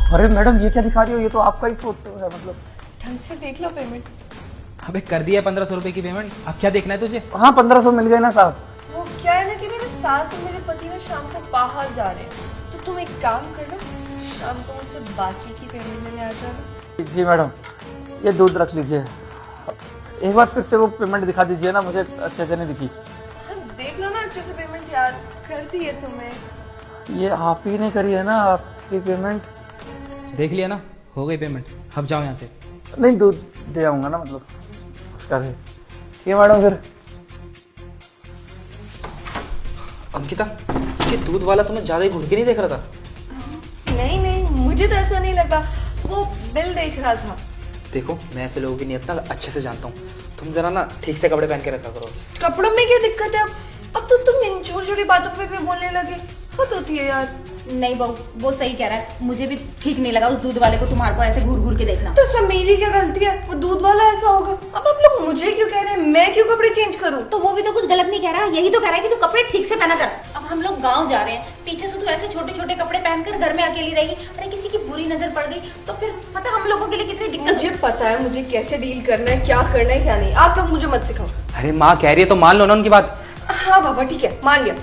अरे मैडम ये क्या दिखा रही हो, ये तो आपका ही फोटो है। मतलब ढंग से देख लो पेमेंट। अबे कर दिया 1500 रुपए की पेमेंट, अब क्या देखना है तुझे? हाँ 1500 मिल गए ना साहब। वो क्या है ना कि मेरे सास और मेरे पति ना शाम को बाहर जा रहे हैं, तो तुम एक काम करना, शाम को मुझसे बाकी की पेमेंट लेने आ जाना। जी मैडम, ये दूध रख लीजिए। एक बार फिर से वो पेमेंट दिखा दीजिए ना, मुझे अच्छे से नहीं दिखी। हाँ देख लो ना अच्छे से पेमेंट यार, कर दी है तुम्हें। ये आप ही ने करी है ना आपकी पेमेंट? देख लिया ना, हो गई पेमेंट, अब जाओ यहाँ से। नहीं दूध दे आऊंगा ना, मतलब उसका है। ठीक है मैडम फिर। अंकिता, ये दूध वाला तुम्हें ज्यादा ही घूर के नहीं देख रहा था? नहीं नहीं, मुझे तो ऐसा नहीं लगा, वो बिल देख रहा था। देखो मैं ऐसे लोगों की नियत ना अच्छे से जानता हूँ, तुम जरा ना ठीक से कपड़े पहन के रखा करो। कपड़ों में क्या दिक्कत है? अब तो तुम इन छोटी छोटी बातों पे भी बोलने लगे, हद होती है यार। नहीं बहू, वो सही कह रहा है, मुझे भी ठीक नहीं लगा उस दूध वाले को तुम्हारे को ऐसे घूर घूर के देखना। तो इसमें मेरी क्या गलती है? वो दूध वाला ऐसा होगा। अब आप लोग मुझे क्यों कह रहे हैं? मैं क्यों कपड़े चेंज करूं? तो वो भी तो कुछ गलत नहीं कह रहा, यही तो कह रहा है कि तू कपड़े ठीक से पहना कर। अब हम लोग गांव जा रहे हैं, पीछे से तू ऐसे छोटे छोटे कपड़े पहनकर घर में अकेली रहेगी, अरे किसी की बुरी नजर पड़ गई तो फिर पता हम लोगों के लिए कितनी दिक्कत। मुझे पता है मुझे कैसे डील करना है, क्या करना है क्या नहीं। आप लोग मुझे मत सिखाओ। अरे माँ कह रही है तो मान लो ना उनकी बात। हाँ बाबा ठीक है, मान लिया,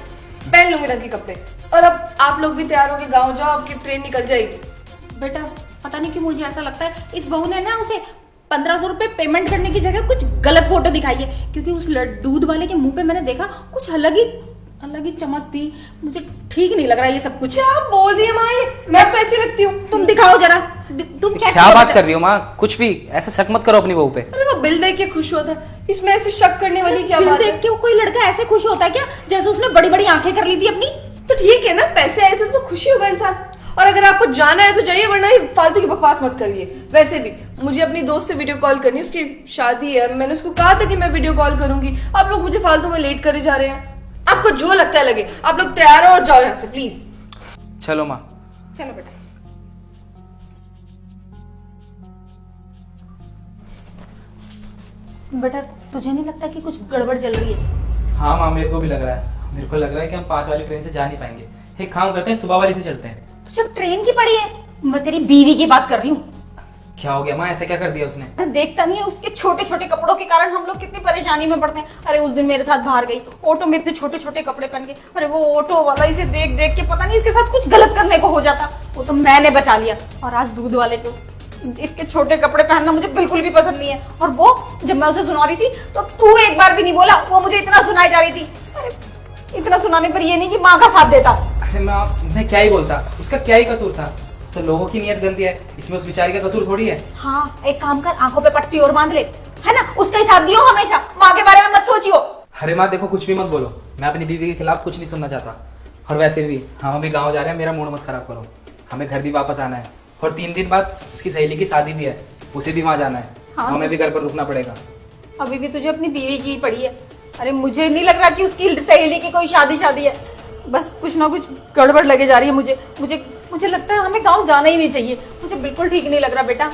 पहन लूंगी ढंग के कपड़े। और अब आप लोग भी तैयार होके गाँव जाओ, आपकी ट्रेन निकल जाएगी। बेटा पता नहीं क्यों मुझे ऐसा लगता है इस बहू ने ना उसे 1500 रुपए पेमेंट करने की जगह कुछ गलत फोटो दिखाई है, क्योंकि उस दूध वाले के मुंह पे मैंने देखा कुछ अलग ही चमक थी। मुझे ठीक नहीं लग रहा ये सब कुछ। क्या बोल रही है माँ ये? मैं तो ऐसी लगती हूँ? तुम दिखाओ जरा, तुम चेक क्या करो बात बेटा। कर रही हो माँ? कुछ भी ऐसा शक मत करो अपनी बहू पे। अरे वो बिल देख के खुश हुआ था, इसमें ऐसे शक करने वाली क्या बिल बात देख है? के कोई लड़का ऐसे खुश होता है क्या जैसे उसने बड़ी बड़ी आंखें कर ली थी अपनी? तो ठीक है ना, पैसे आए थे तो खुशी होगा इंसान। और अगर आपको जाना है तो जाइए, वरना ये फालतू की बकवास मत करिए। वैसे भी मुझे अपनी दोस्त से वीडियो कॉल करनी है, उसकी शादी है, मैंने उसको कहा था कि मैं वीडियो कॉल करूंगी। आप लोग मुझे फालतू में लेट करे जा रहे हैं। आपको जो लगता है लगे, आप लोग तैयार हो और जाओ यहाँ से प्लीज। चलो माँ। चलो बेटा। बेटा तुझे नहीं लगता कि कुछ गड़बड़ चल रही है? हाँ माँ मेरे को भी लग रहा है, मेरे को लग रहा है कि हम 5 वाली ट्रेन से जा नहीं पाएंगे। एक काम करते हैं, सुबह वाली से चलते हैं। तो जब ट्रेन की पड़ी है, मैं तेरी बीवी की बात कर रही हूँ। क्या हो गया माँ, ऐसा क्या कर दिया उसने? अरे देखता नहीं है उसके छोटे छोटे कपड़ों के कारण हम लोग कितनी परेशानी में पड़ते हैं। अरे उस दिन मेरे साथ बाहर गई, ऑटो में इतने छोटे छोटे कपड़े पहन के, अरे वो ऑटो वाला इसे देख देख के पता नहीं इसके साथ कुछ गलत करने को हो जाता, वो तो मैंने बचा लिया। और आज दूध वाले को इसके छोटे कपड़े पहनना मुझे बिल्कुल भी पसंद नहीं है। और वो जब मैं उसे सुना रही थी तो तू एक बार भी नहीं बोला, वो मुझे इतना सुनाई जा रही थी। अरे इतना सुनाने पर ये नहीं कि माँ का साथ देता। अरे माँ मैं क्या ही बोलता, उसका क्या ही कसूर था? तो लोगों की नीयत गंदी है, इसमें उस बेचारी का कसूर थोड़ी है। हाँ एक काम कर, आंखों पे पट्टी और बांध ले, है ना? उसका ही साथ दियो हमेशा, माँ के बारे में मत सोचियो। अरे माँ देखो कुछ भी मत बोलो, मैं अपनी बीवी के खिलाफ कुछ नहीं सुनना चाहता। और वैसे भी हम अभी गाँव जा रहे हैं, मेरा मूड मत खराब करो। हमें घर भी वापस आना है और 3 दिन बाद उसकी सहेली की शादी भी है, उसे भी वहाँ जाना है। हाँ। हमें भी घर पर रुकना पड़ेगा। अभी भी तुझे अपनी बीवी की पड़ी है। अरे मुझे नहीं लग रहा कि उसकी सहेली की कोई शादी है, बस कुछ ना कुछ गड़बड़ लगे जा रही है मुझे। मुझे लगता है हमें गांव जाना ही नहीं चाहिए, मुझे बिल्कुल ठीक नहीं लग रहा बेटा।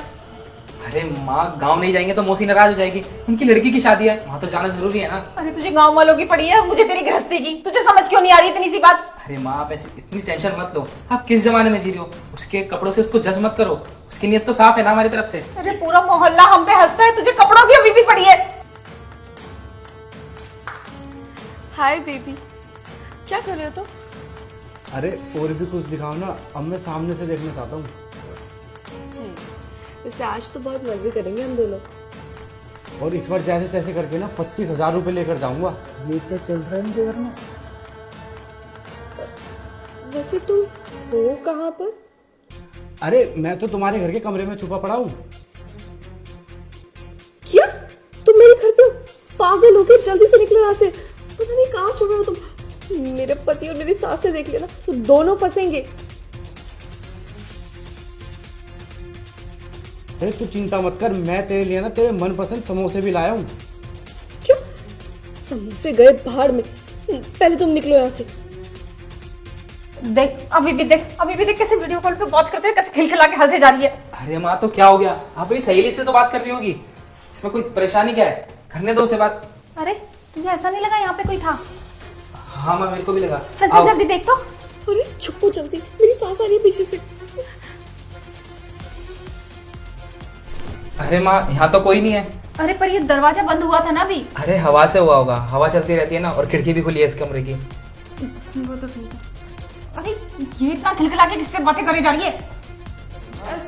अरे माँ गाँव नहीं जाएंगे तो मौसी नाराज हो जाएगी, उनकी लड़की की शादी है, वहाँ तो जाना जरूरी है ना। अरे तुझे गांव वालों की पड़ी है, मुझे तेरी गृहस्थी की, तुझे समझ क्यों नहीं आ रही इतनी सी बात? अरे माँ आप ऐसे इतनी टेंशन मत लो, आप किस जमाने में जी रहे हो? उसके कपड़ों से उसको जज मत करो, उसकी नीयत तो साफ है ना हमारी तरफ से। अरे पूरा मोहल्ला हम पे हंसता है, तुझे कपड़ों की अभी भी पड़ी है। हाय बेबी, क्या कर रहे हो तुम? अरे और भी कुछ दिखाओ ना, अब मैं सामने से देखना चाहता हूँ। इससे आज तो बहुत मजे करेंगे हम दोनों। और इस बार जैसे तैसे करके ना 25,000 रुपये लेकर जाऊंगा। ये क्या चल रहा है इनके घर में? वैसे तुम हो कहाँ पर? अरे मैं तो तुम्हारे घर के कमरे में छुपा पड़ा हूँ। क्या तुम मेरे घर पे हो? पागल हो गए, जल्दी से निकलो यहाँ से। पता नहीं कहाँ छुपे हो तुम। मेरे पति और मेरी सास से देख लेना तो दोनों फंसेंगे। अरे तू चिंता मत कर, मैं तेरे लिए ना तेरे मनपसंद समोसे भी लाया हूँ। क्यों? समोसे गए भाड़ में, पहले तुम निकलो यहाँ से। देख अभी भी देख कैसे वीडियो कॉल पे बात करते हैं, कैसे खिलखिला के हंसे जा रही है। अरे माँ तो क्या हो गया, आप अपनी सहेली से तो बात कर रही होगी, इसमें कोई परेशानी क्या है? करने दो उसे बात। अरे तुझे ऐसा नहीं लगा यहाँ पे कोई था? हाँ माँ मेरे को भी लगा। चल चल जल्दी देख तो। अरे छुपो जल्दी, मेरी सास आ रही है पीछे से। अरे माँ, यहाँ तो कोई नहीं है। अरे पर ये दरवाजा बंद हुआ था ना अभी। अरे हवा से हुआ होगा, हवा चलती रहती है ना, और खिड़की भी खुली है इस कमरे की। वो तो ठीक है। अरे ये इतना खिलखिला के किससे बातें करे जा रही है?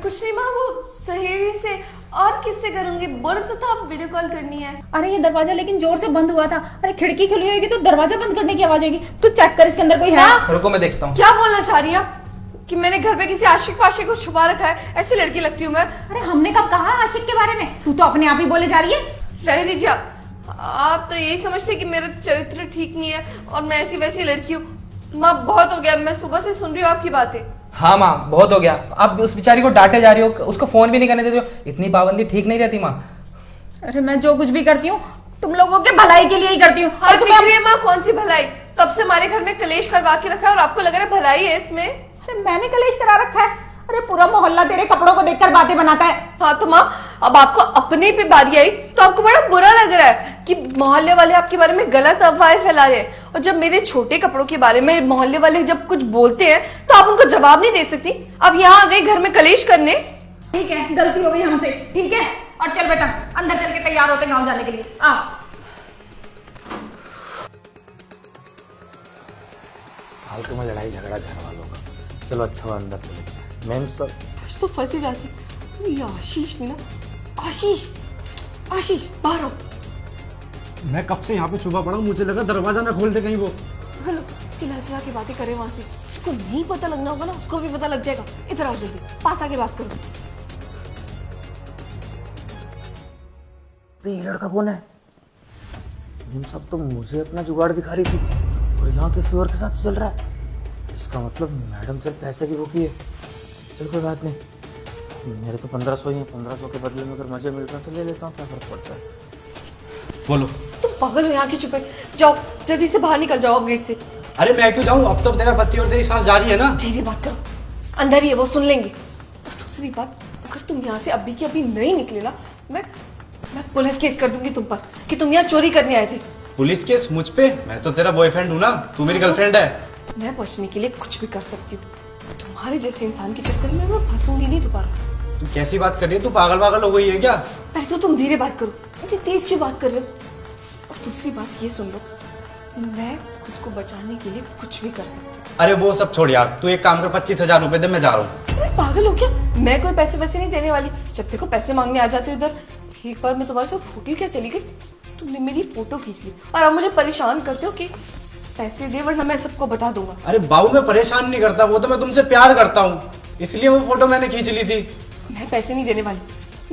कुछ नहीं माँ, वो सहेली से। और किससे करूंगी? बोल तो था आप वीडियो कॉल करनी है। अरे ये दरवाजा लेकिन जोर से बंद हुआ था। अरे खिड़की खुली होगी तो दरवाजा बंद करने की आवाज आएगी। तू चेक कर इसके अंदर कोई है। रुको मैं देखता हूँ। क्या बोलना चाह रही है आप? कि मैंने घर पे किसी आशिक पाशिक को छुपा रखा है? ऐसी लड़की लगती हूँ मैं? अरे हमने कब कहा आशिक के बारे में? तू तो अपने आप ही बोले जा रही है। रहने दीजिए आप तो यही समझते हैं कि मेरा चरित्र ठीक नहीं है और मैं ऐसी वैसी लड़की हूँ। माँ बहुत हो गया, मैं सुबह से सुन रही हूँ आपकी बातें। हाँ माँ, बहुत हो गया। आप उस बेचारी को डांटे जा रही हो, उसको फोन भी नहीं करने देते हो। इतनी पाबंदी ठीक नहीं रहती माँ। अरे मैं जो कुछ भी करती हूँ तुम लोगों के भलाई के लिए ही करती हूँ। हाँ और दिख तुम्हें रही है माँ, कौन सी भलाई? तब से हमारे घर में कलेश करवा के रखा है और आपको लग रहा है भलाई है इसमें? अरे मैंने कलेश करा रखा है? अरे पूरा मोहल्ला तेरे कपड़ों को देखकर बातें बनाता है। हाँ तो माँ, अब आपको अपने पे बारी आई तो आपको बड़ा बुरा लग रहा है कि मोहल्ले वाले आपके बारे में गलत अफवाहें फैला रहे हैं। और जब मेरे छोटे कपड़ों के बारे में मोहल्ले वाले जब कुछ बोलते हैं तो आप उनको जवाब नहीं दे सकती। अब यहाँ आ गई घर में कलेश करने। ठीक है, गलती हो गई हमसे, ठीक है। और चल बेटा अंदर चल के तैयार होते गाँव जाने के लिए। आ फालतू में लड़ाई झगड़ा घर वालों का। चलो अच्छा हुआ अंदर चले गए। मैम सब आज तो फंसी जाती। ये आशीष भी ना, आशीष आशीष बाहर आओ। मैं कब से यहाँ पे छुपा पड़ा हूँ, मुझे लगा दरवाजा ना खोल दे कहीं वो। हेलो, चिल्ला चिल्ला की बातें करे वहां से। उसको नहीं पता लगना होगा ना, उसको भी पता लग जाएगा। इधर आओ जल्दी, पास आके बात करो। ये लड़का कौन है? मैम सब तो मुझे अपना जुगाड़ दिखा रही थी और यहाँ किसी और के साथ चल रहा है। इसका मतलब मैडम सिर्फ पैसे की भूखी है। चल कोई बात नहीं, मेरे तो 1500 ही है। 1500 के बदले में अगर मजे मिल रहे हैं तो ले लेता हूँ, क्या फर्क पड़ता है। बोलो। तुम पागल हो यहाँ की चुपे? जाओ जल्दी से बाहर निकल जाओ गेट से। अरे मैं क्यों जाऊँ, अब तो तेरा पति और तेरी सास जा रही है ना। धीरे बात करो, अंदर ही है वो, सुन लेंगे। और दूसरी बात, अगर तुम यहाँ से अभी की अभी नहीं निकले ना, मैं पुलिस केस कर दूंगी तुम पर कि तुम यहाँ चोरी करने आए थे। पुलिस केस मुझ पे? मैं तो तेरा बॉयफ्रेंड हूँ ना, तू मेरी गर्लफ्रेंड है। मैं बचने के लिए कुछ भी कर सकती हूँ। तुम्हारे जैसे इंसान के चक्कर में मैं फंसूंगी नहीं दोबारा। तू कैसी बात कर रही है, तू पागल पागल हो गई है क्या? पहले तो तुम धीरे बात करो, इतनी तेज क्यों बात कर रहे हो? और दूसरी बात ये सुन लो, मैं खुद को बचाने के लिए कुछ भी कर सकती हूँ। अरे वो सब छोड़ यार, तू एक काम कर, 25,000 रुपए दे, मैं जा रहा हूँ। अरे पागल हो क्या? मैं कोई पैसे वैसे नहीं देने वाली। जब देखो पैसे मांगने आ जाते हो इधर। एक बार मैं तुम्हारे साथ होटल क्या चली गई, तुमने मेरी फोटो खींच ली और अब मुझे परेशान करते हो कि पैसे दे वरना मैं सबको बता दूंगा। अरे बाबू मैं परेशान नहीं करता, वो तो मैं तुमसे प्यार करता हूँ, इसलिए वो फोटो मैंने खींच ली थी। मैं पैसे नहीं देने वाली।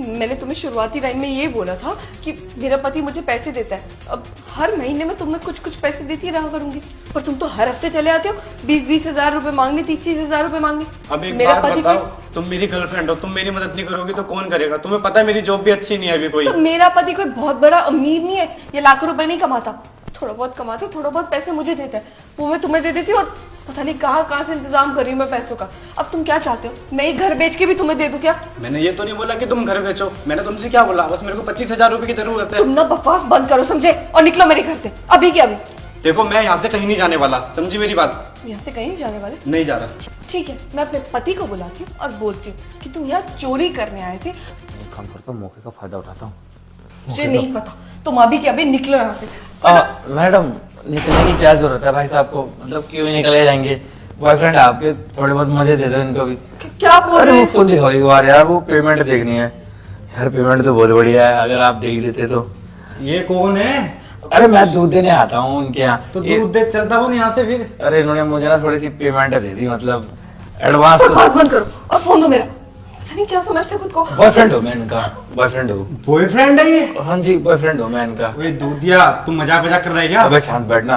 मैंने तुम्हें शुरुआती टाइम में ये बोला था कि मेरा पति मुझे पैसे देता है। अब हर महीने में तुम्हें कुछ कुछ पैसे देती रहा करूंगी, पर तुम तो हर हफ्ते चले आते हो 20-20 हजार रुपए मांगने, 30-30 हजार रुपए मांगने। अब एक मेरा बात पति बताओ, कोई, तुम मेरी गर्लफ्रेंड हो, तुम मेरी मदद नहीं करोगी तो कौन करेगा? तुम्हें पता है मेरी जॉब भी अच्छी नहीं है अभी कोई। तो मेरा पति कोई बहुत बड़ा अमीर नहीं है, ये लाखों रुपए नहीं कमाता। थोड़ा बहुत कमाता, थोड़ा बहुत पैसे मुझे देता है, वो मैं तुम्हें दे देती हूँ। और पता नहीं कहाँ से इंतजाम कर रही हूँ मैं पैसों का। अब तुम क्या चाहते हो, मैं एक घर बेच के भी तुम्हें दे दूं क्या? मैंने ये तो नहीं बोला कि तुम घर बेचो, मैंने तुमसे क्या बोला, बस मेरे को 25,000 रुपए की जरूरत है। तुम ना बकवास बंद करो समझे, और निकलो मेरे घर से अभी के अभी। देखो मैं यहाँ से कहीं नहीं जाने वाला, समझी मेरी बात? तुम यहाँ से कहीं नहीं जाने वाले? नहीं जा रहा। ठीक है, मैं अपने पति को बुलाती हूँ और बोलती हूँ कि तुम यहाँ चोरी करने आए थे। एक काम करता हूँ, मौके का फायदा उठाता हूँ। मुझे नहीं पता, तुम अभी के अभी निकलो यहाँ से। मैडम निकलने की क्या जरूरत है भाई साहब को? मतलब क्यों ही निकले जाएंगे? बॉयफ्रेंड आपके, थोड़े बहुत मजे दे दो इनको भी। क्या बोल अरे रहे वो हो? फोन दिखाओ एक बार यार, वो पेमेंट देखनी है यार। पेमेंट तो बहुत बढ़िया है, अगर आप देख देते तो। ये कौन है? अरे मैं दूध देने आता हूँ उनके यहाँ। तो दूध देख चलता हूँ यहाँ से फिर। अरे इन्होंने मुझे ना थोड़ी सी पेमेंट दे दी, मतलब एडवांस। बकवास बंद करो और फोन दो मेरा। पता नहीं क्या समझते खुद को। बॉयफ्रेंड हो मैं इनका, बॉयफ्रेंड हो। बॉयफ्रेंड है ये? हाँ जी बॉयफ्रेंड हो मैं इनका। वे दूधिया, तुम मजाक कर रहे क्या? अबे शांत बैठना।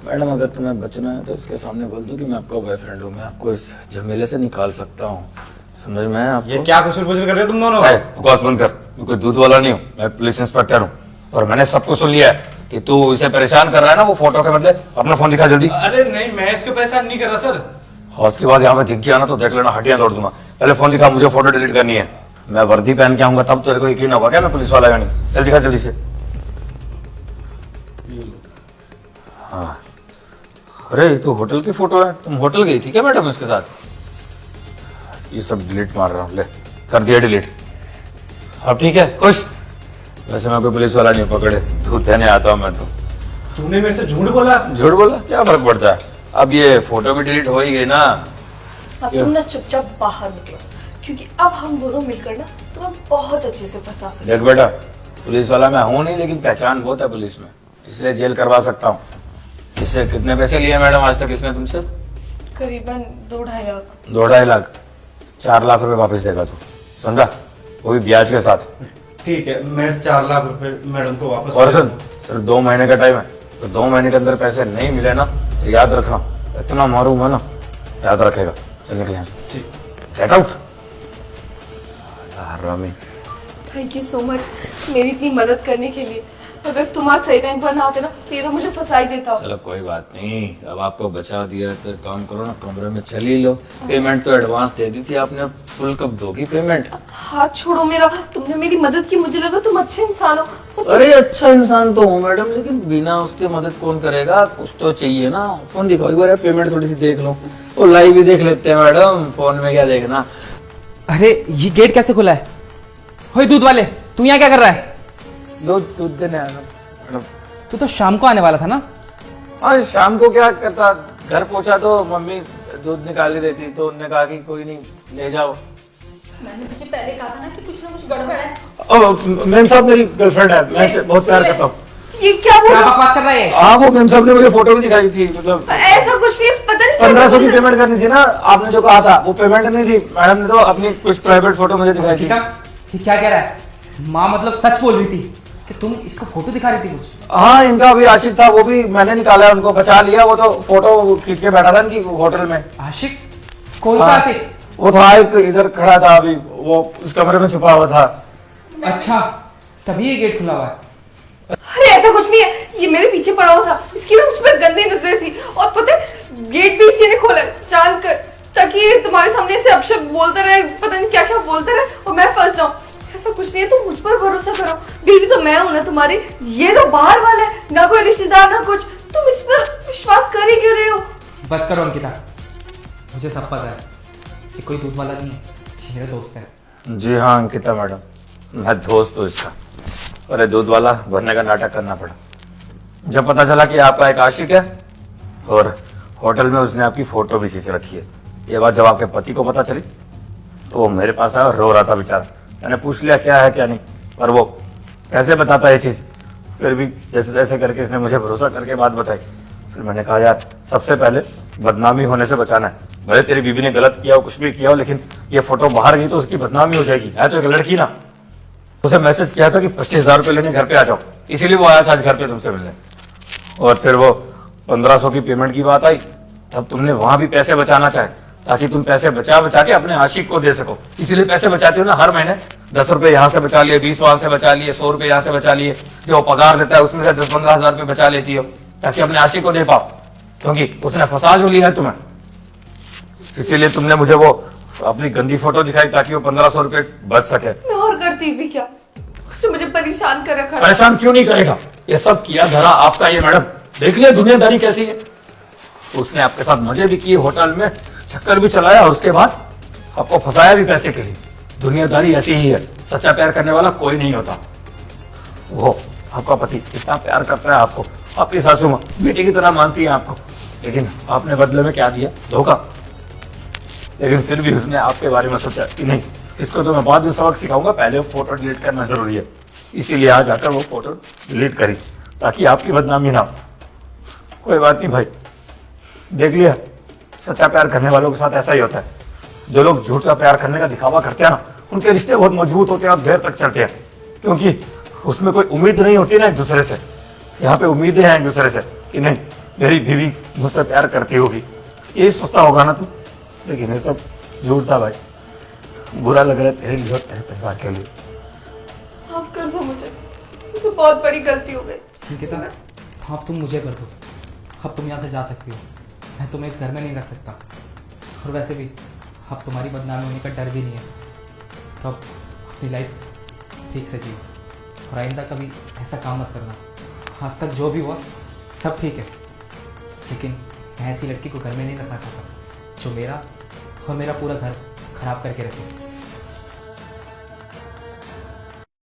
मैडम अगर तुम्हें बचना है तो उसके सामने बोल दो कि मैं आपका बॉयफ्रेंड हूँ, मैं आपको इस झमेले से निकाल सकता हूँ। समझ में आया आपको? ये क्या कुछ कर रहे हो तुम दोनों? बकवास बंद कर, मैं कोई दूध वाला नहीं हूँ, मैं पुलिस इंस्पेक्टर हूँ। और मैंने सब कुछ सुन लिया है कि तू इसे परेशान कर रहा है ना, वो फोटो के बदले। अपना फोन दिखा जल्दी। अरे नहीं, मैं इसको परेशान नहीं कर रहा सर। और उसके बाद यहाँ पे दिख गया ना तो देख लेना, हड्डियां तोड़ दूंगा। पहले फोन दिखा, मुझे फोटो डिलीट करनी है। मैं वर्दी पहन के आऊंगा तब तेरे को यकीन होगा क्या मैं पुलिस वाला या नहीं। चल दिखा जल्दी से। हाँ अरे ये तो होटल की फोटो है, तुम होटल गई थी क्या मैडम इसके साथ? ये सब डिलीट मार रहा हूँ, ले कर दिया डिलीट। अब ठीक है, खुश? वैसे मैं कोई पुलिस वाला नहीं पकड़े, धूत देने आता हूँ मैं तो। तूने मेरे से झूठ बोला? झूठ बोला, क्या फर्क पड़ता है? अब ये फोटो भी डिलीट हो ही गई ना। अब तुम ना चुपचाप बाहर निकलो, क्योंकि अब हम दोनों मिलकर ना तुम्हें बहुत अच्छे से फंसा सकते देख बेटा, पुलिस वाला मैं हूँ नहीं, लेकिन पहचान बहुत है पुलिस में, इसलिए जेल करवा सकता हूँ। इससे कितने पैसे लिए मैडम आज तक इसने तुमसे? हैं। करीबन 2-2.5 लाख। 2-2.5 लाख? 4 लाख रुपए वापस देगा तू, समझा? वो भी ब्याज के साथ। ठीक है, मैं 4 लाख रुपए मैडम को वापस और सुन, सिर्फ 2 महीने का टाइम है, तो 2 महीने के अंदर पैसे नहीं मिले ना तो याद रखना, इतना मारूंगा ना, याद रखेगा। चल निकल यहाँ से। ठीक। Get out. हरामी। थैंक यू सो मच मेरी इतनी मदद करने के लिए। अगर तुम आज सही टाइम पर ना आते ना तो ये तो मुझे फंसा ही देता। चलो कोई बात नहीं, अब आपको बचा दिया तो काम करो ना, कमरे में चल ही लो। पेमेंट तो एडवांस दे दी थी आपने, फुल कब दोगी पेमेंट? हाथ छोड़ो मेरा, तुमने मेरी मदद की, मुझे लगा तुम अच्छे इंसान हो। अरे अच्छा इंसान तो हूँ मैडम, लेकिन बिना उसके मदद कौन करेगा? कुछ तो चाहिए ना। फोन दिखाओ एक बार, पेमेंट थोड़ी सी देख लो। वो लाइव भी देख लेते हैं मैडम, फोन में क्या देखना। अरे ये गेट कैसे खुला है? होए दूध वाले, तू यहाँ क्या कर रहा है? दूध देने आया मैडम। तू तो शाम को आने वाला था ना? हाँ, शाम को क्या करता, घर पहुंचा तो मम्मी दूध निकाल ही देती, तो उन्होंने कहा कि कोई नहीं, ले जाओ। मैंने तुझे पहले कहा था ना कि कुछ ना कुछ गड़बड़ है। मैम साहब मेरी गर्लफ्रेंड है, मैं इससे बहुत प्यार करता हूँ। ये क्या बोल क्या रहा बकवास कर रहा है? हाँ, वो मैम साहब ने मुझे फोटो भी दिखाई थी, मतलब ऐसा कुछ नहीं, पता नहीं क्या 1500 की बोल रहा पेमेंट करनी थी ना, आपने जो कहा था, वो पेमेंट नहीं थी। मैडम ने तो अपनी कुछ प्राइवेट फोटो मुझे दिखाई थी। ठीक है, ये क्या कह रहा है? माँ मतलब सच बोल रही थी कि तुम इसको फोटो दिखा रही थी कुछ? हाँ, इनका भी आशिक था, वो भी मैंने निकाला, उनको बचा लिया। वो तो फोटो खींच के बैठा था इनकी होटल में। आशिक? कौन सा हाँ, आशिक? वो था एक इधर खड़ा था, अभी वो उस कमरे में छुपा हुआ था। अच्छा, तभी ये गेट खुला हुआ है। अरे ऐसा कुछ नहीं है, ये मेरे पीछे पड़ा हुआ था, इसकी ना उस पर गंदी नजरें थी, और पता है गेट भी इसी ने खोला जान कर, ताकि ये तुम्हारे सामने से अपशब्द बोलते रहे, पता नहीं क्या क्या बोलते रहे और मैं फंस जाऊं। ऐसा कुछ नहीं है, तुम मुझ पर भरोसा करो, बीवी तो मैं हूं ना तुम्हारी, ये तो बाहर वाला है, ना कोई रिश्तेदार ना कुछ, तुम इस पर विश्वास कर ही क्यों रहे हो? बस करो अंकिता, मुझे सब पता है कि कोई दूध वाला नहीं है, ये मेरा दोस्त है। जी हाँ अंकिता मैडम, मैं दोस्त हूँ इसका। अरे दूध वाला बनने का नाटक करना पड़ा। जब पता चला कि आपका एक आशिक है और होटल में उसने आपकी फोटो भी खींच रखी है, ये बात जब आपके पति को पता चली तो वो मेरे पास आया और रो रहा था बेचारा। मैंने पूछ लिया क्या है क्या नहीं, पर वो कैसे बताता ये चीज। फिर भी जैसे तैसे करके इसने मुझे भरोसा करके बात बताई। फिर मैंने कहा यार, सबसे पहले बदनामी होने से बचाना है। भले तेरी बीवी ने गलत किया हो, कुछ भी किया हो, लेकिन ये फोटो बाहर गई तो उसकी बदनामी हो जाएगी। है तो एक लड़की ना। उसे मैसेज किया था कि 25,000 रुपये लेने घर पे आ जाओ, इसीलिए वो आया था आज घर पे तुमसे मिलने। और फिर वो 1500 की पेमेंट की बात आई, तब तुमने वहां भी पैसे बचाना चाहे, ताकि तुम पैसे बचा बचा के अपने आशिक को दे सको। इसीलिए पैसे बचाते हो ना हर महीने। 10 रुपए यहाँ से बचा लिए, 20 वहां से बचा लिए, 100 रुपए यहाँ से बचा लिए, जो पगार देता है उसमें से 10-15 हजार रुपये बचा लेती हो, ताकि अपने आशिक को दे पाओ, क्योंकि उसने फंसा जो लिया है तुम्हें। इसीलिए तुमने मुझे वो अपनी गंदी फोटो दिखाई ताकि वो 1500 रुपये बच सके। मैं और करती भी क्या, उसने मुझे परेशान कर रखा था। परेशान क्यों नहीं करेगा? ये सब किया धरा आपका ये मैडम। देख लिया दुनियादारी कैसी है। उसने आपके साथ मजे भी किए, होटल में चक्कर भी चलाया, और उसके बाद आपको फंसाया भी पैसे के लिए। दुनियादारी ऐसी ही है, सच्चा प्यार करने वाला कोई नहीं होता। वो आपका पति इतना प्यार करता है आपको, आपकी सासू माँ बेटी की तरह मानती है आपको, लेकिन आपने बदले में क्या दिया? धोखा। लेकिन फिर भी उसने आपके बारे में सोचा कि नहीं, इसको तो मैं बाद में सबक सिखाऊंगा, पहले वो फोटो डिलीट करना जरूरी है। इसीलिए आज आकर वो फोटो डिलीट करी, ताकि आपकी बदनामी ना हो। कोई बात नहीं भाई, देख लिया, सच्चा प्यार करने वालों के साथ ऐसा ही होता है। जो लोग झूठ का प्यार करने का दिखावा करते हैं ना, उनके रिश्ते बहुत मजबूत होते हैं और देर तक चलते हैं, क्योंकि उसमें कोई उम्मीद नहीं होती ना एक दूसरे से। यहाँ पे उम्मीदें हैं एक दूसरे से कि नहीं, मेरी बीवी मुझसे प्यार करती होगी, यही सोचता होगा ना तू। लेकिन ये सब झूठ था भाई। बुरा लग रहा है तेरे लिए और तेरे परिवार के लिए। माफ कर दो मुझे बहुत बड़ी गलती हो गई। अंकिता, अब तुम मुझे कर दो, अब तुम यहाँ से जा सकती हो। मैं तुम्हें इस घर में नहीं रख सकता, और वैसे भी अब तुम्हारी बदनामी होने का डर भी नहीं है। तो अब अपनी लाइफ ठीक से जियो, और आइंदा कभी ऐसा काम मत करना। आज तक जो भी हुआ सब ठीक है, लेकिन मैं ऐसी लड़की को घर में नहीं रखना चाहता जो मेरा और मेरा पूरा घर खराब करके रखे।